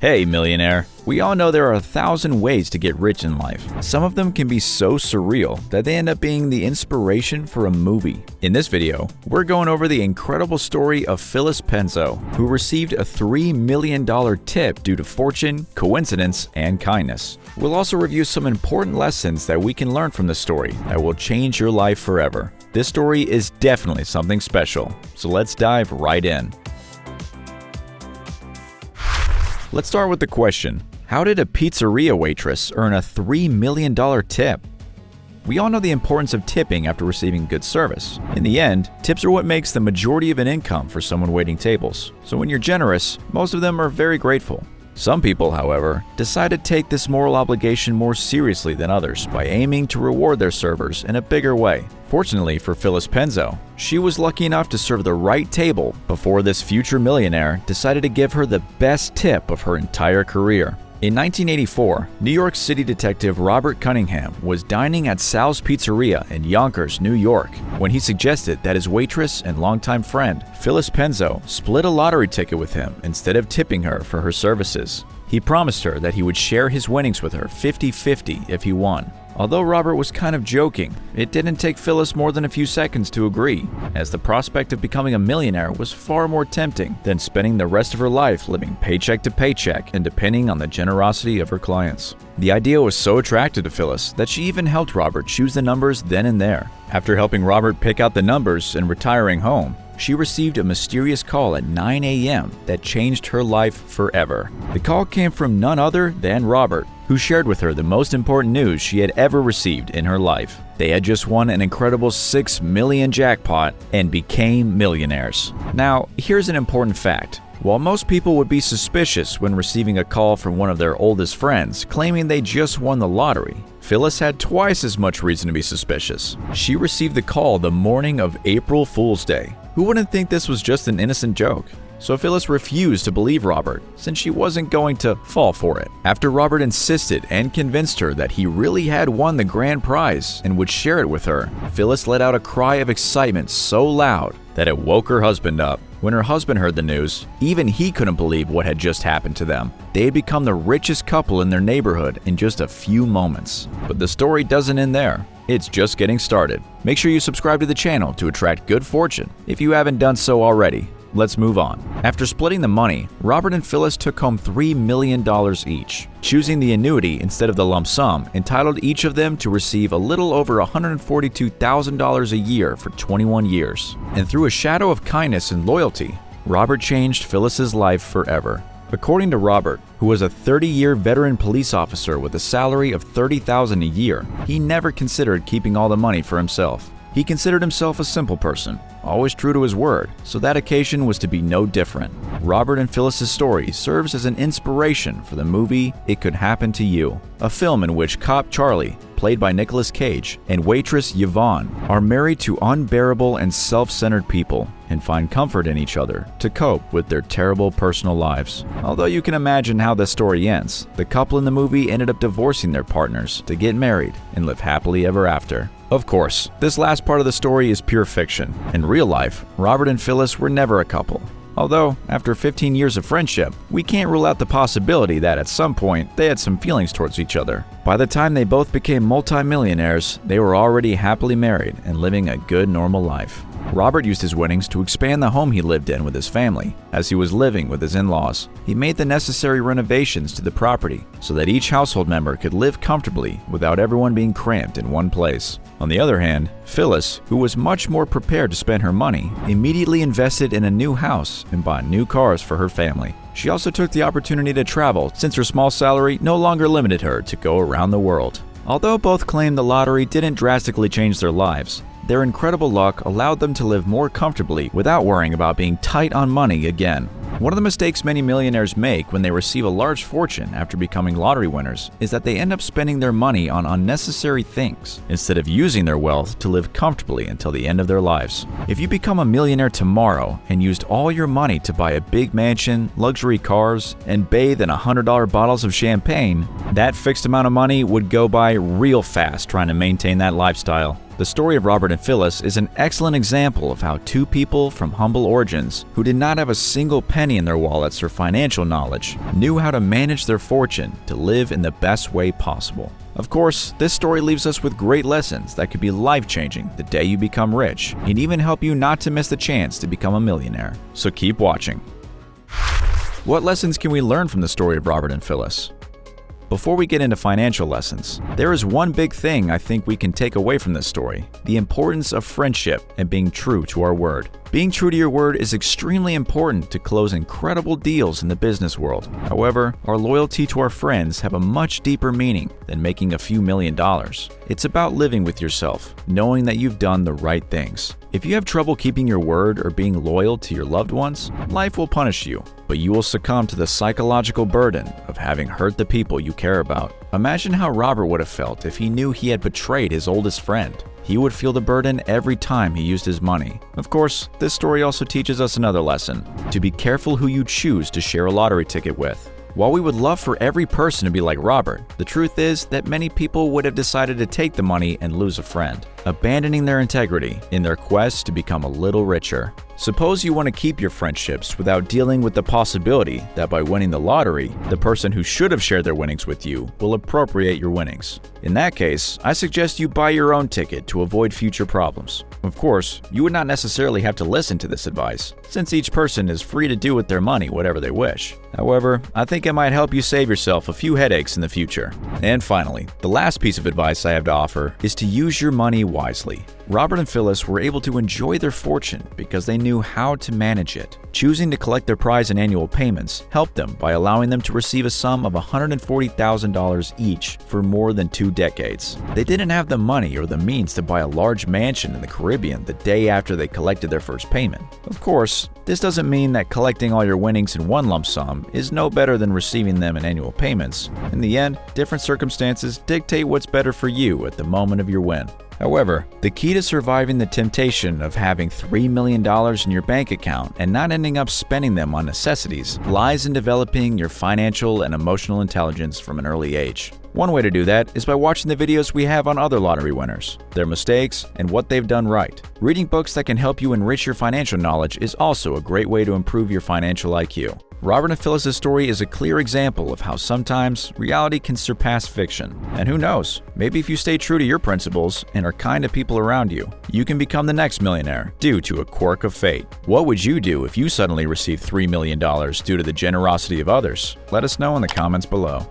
Hey millionaire, we all know there are 1,000 ways to get rich in life. Some of them can be so surreal that they end up being the inspiration for a movie. In this video, we're going over the incredible story of Phyllis Penzo, who received a $3 million tip due to fortune, coincidence, and kindness. We'll also review some important lessons that we can learn from this story that will change your life forever. This story is definitely something special, so let's dive right in. Let's start with the question, how did a pizzeria waitress earn a $3 million tip? We all know the importance of tipping after receiving good service. In the end, tips are what makes the majority of an income for someone waiting tables. So when you're generous, most of them are very grateful. Some people, however, decide to take this moral obligation more seriously than others by aiming to reward their servers in a bigger way. Fortunately for Phyllis Penzo, she was lucky enough to serve the right table before this future millionaire decided to give her the best tip of her entire career. In 1984, New York City detective Robert Cunningham was dining at Sal's Pizzeria in Yonkers, New York, when he suggested that his waitress and longtime friend, Phyllis Penzo, split a lottery ticket with him instead of tipping her for her services. He promised her that he would share his winnings with her 50-50 if he won. Although Robert was kind of joking, it didn't take Phyllis more than a few seconds to agree, as the prospect of becoming a millionaire was far more tempting than spending the rest of her life living paycheck to paycheck and depending on the generosity of her clients. The idea was so attractive to Phyllis that she even helped Robert choose the numbers then and there. After helping Robert pick out the numbers and retiring home, she received a mysterious call at 9 a.m. that changed her life forever. The call came from none other than Robert, who shared with her the most important news she had ever received in her life. They had just won an incredible $6 million jackpot and became millionaires. Now, here's an important fact. While most people would be suspicious when receiving a call from one of their oldest friends claiming they just won the lottery, Phyllis had twice as much reason to be suspicious. She received the call the morning of April Fool's Day. Who wouldn't think this was just an innocent joke? So Phyllis refused to believe Robert, since she wasn't going to fall for it. After Robert insisted and convinced her that he really had won the grand prize and would share it with her, Phyllis let out a cry of excitement so loud that it woke her husband up. When her husband heard the news, even he couldn't believe what had just happened to them. They had become the richest couple in their neighborhood in just a few moments. But the story doesn't end there. It's just getting started. Make sure you subscribe to the channel to attract good fortune if you haven't done so already. Let's move on. After splitting the money, Robert and Phyllis took home $3 million each. Choosing the annuity instead of the lump sum entitled each of them to receive a little over $142,000 a year for 21 years. And through a shadow of kindness and loyalty, Robert changed Phyllis's life forever. According to Robert, who was a 30-year veteran police officer with a salary of $30,000 a year, he never considered keeping all the money for himself. He considered himself a simple person, always true to his word, so that occasion was to be no different. Robert and Phyllis's story serves as an inspiration for the movie It Could Happen to You, a film in which cop Charlie, played by Nicolas Cage, and waitress Yvonne are married to unbearable and self-centered people and find comfort in each other to cope with their terrible personal lives. Although you can imagine how the story ends, the couple in the movie ended up divorcing their partners to get married and live happily ever after. Of course, this last part of the story is pure fiction. In real life, Robert and Phyllis were never a couple. Although, after 15 years of friendship, we can't rule out the possibility that at some point they had some feelings towards each other. By the time they both became multimillionaires, they were already happily married and living a good normal life. Robert used his winnings to expand the home he lived in with his family. As he was living with his in-laws, he made the necessary renovations to the property so that each household member could live comfortably without everyone being cramped in one place. On the other hand, Phyllis, who was much more prepared to spend her money, immediately invested in a new house and bought new cars for her family. She also took the opportunity to travel since her small salary no longer limited her to go around the world. Although both claimed the lottery didn't drastically change their lives, their incredible luck allowed them to live more comfortably without worrying about being tight on money again. One of the mistakes many millionaires make when they receive a large fortune after becoming lottery winners is that they end up spending their money on unnecessary things instead of using their wealth to live comfortably until the end of their lives. If you become a millionaire tomorrow and used all your money to buy a big mansion, luxury cars, and bathe in $100 bottles of champagne, that fixed amount of money would go by real fast trying to maintain that lifestyle. The story of Robert and Phyllis is an excellent example of how two people from humble origins who did not have a single penny in their wallets or financial knowledge knew how to manage their fortune to live in the best way possible. Of course, this story leaves us with great lessons that could be life-changing the day you become rich and even help you not to miss the chance to become a millionaire. So keep watching. What lessons can we learn from the story of Robert and Phyllis? Before we get into financial lessons, there is one big thing I think we can take away from this story: the importance of friendship and being true to our word. Being true to your word is extremely important to close incredible deals in the business world. However, our loyalty to our friends have a much deeper meaning than making a few $1,000,000. It's about living with yourself, knowing that you've done the right things. If you have trouble keeping your word or being loyal to your loved ones, life will punish you, but you will succumb to the psychological burden of having hurt the people you care about. Imagine how Robert would have felt if he knew he had betrayed his oldest friend. He would feel the burden every time he used his money. Of course, this story also teaches us another lesson: to be careful who you choose to share a lottery ticket with. While we would love for every person to be like Robert, the truth is that many people would have decided to take the money and lose a friend, abandoning their integrity in their quest to become a little richer. Suppose you want to keep your friendships without dealing with the possibility that by winning the lottery, the person who should have shared their winnings with you will appropriate your winnings. In that case, I suggest you buy your own ticket to avoid future problems. Of course, you would not necessarily have to listen to this advice, since each person is free to do with their money whatever they wish. However, I think it might help you save yourself a few headaches in the future. And finally, the last piece of advice I have to offer is to use your money wisely. Robert and Phyllis were able to enjoy their fortune because they knew how to manage it. Choosing to collect their prize in annual payments helped them by allowing them to receive a sum of $140,000 each for more than 2 decades. They didn't have the money or the means to buy a large mansion in the Caribbean the day after they collected their first payment. Of course, this doesn't mean that collecting all your winnings in one lump sum is no better than receiving them in annual payments. In the end, different circumstances dictate what's better for you at the moment of your win. However, the key to surviving the temptation of having $3 million in your bank account and not ending up spending them on necessities lies in developing your financial and emotional intelligence from an early age. One way to do that is by watching the videos we have on other lottery winners, their mistakes, and what they've done right. Reading books that can help you enrich your financial knowledge is also a great way to improve your financial IQ. Robert and Phyllis' story is a clear example of how sometimes reality can surpass fiction. And who knows, maybe if you stay true to your principles and are kind to people around you, you can become the next millionaire due to a quirk of fate. What would you do if you suddenly received $3 million due to the generosity of others? Let us know in the comments below.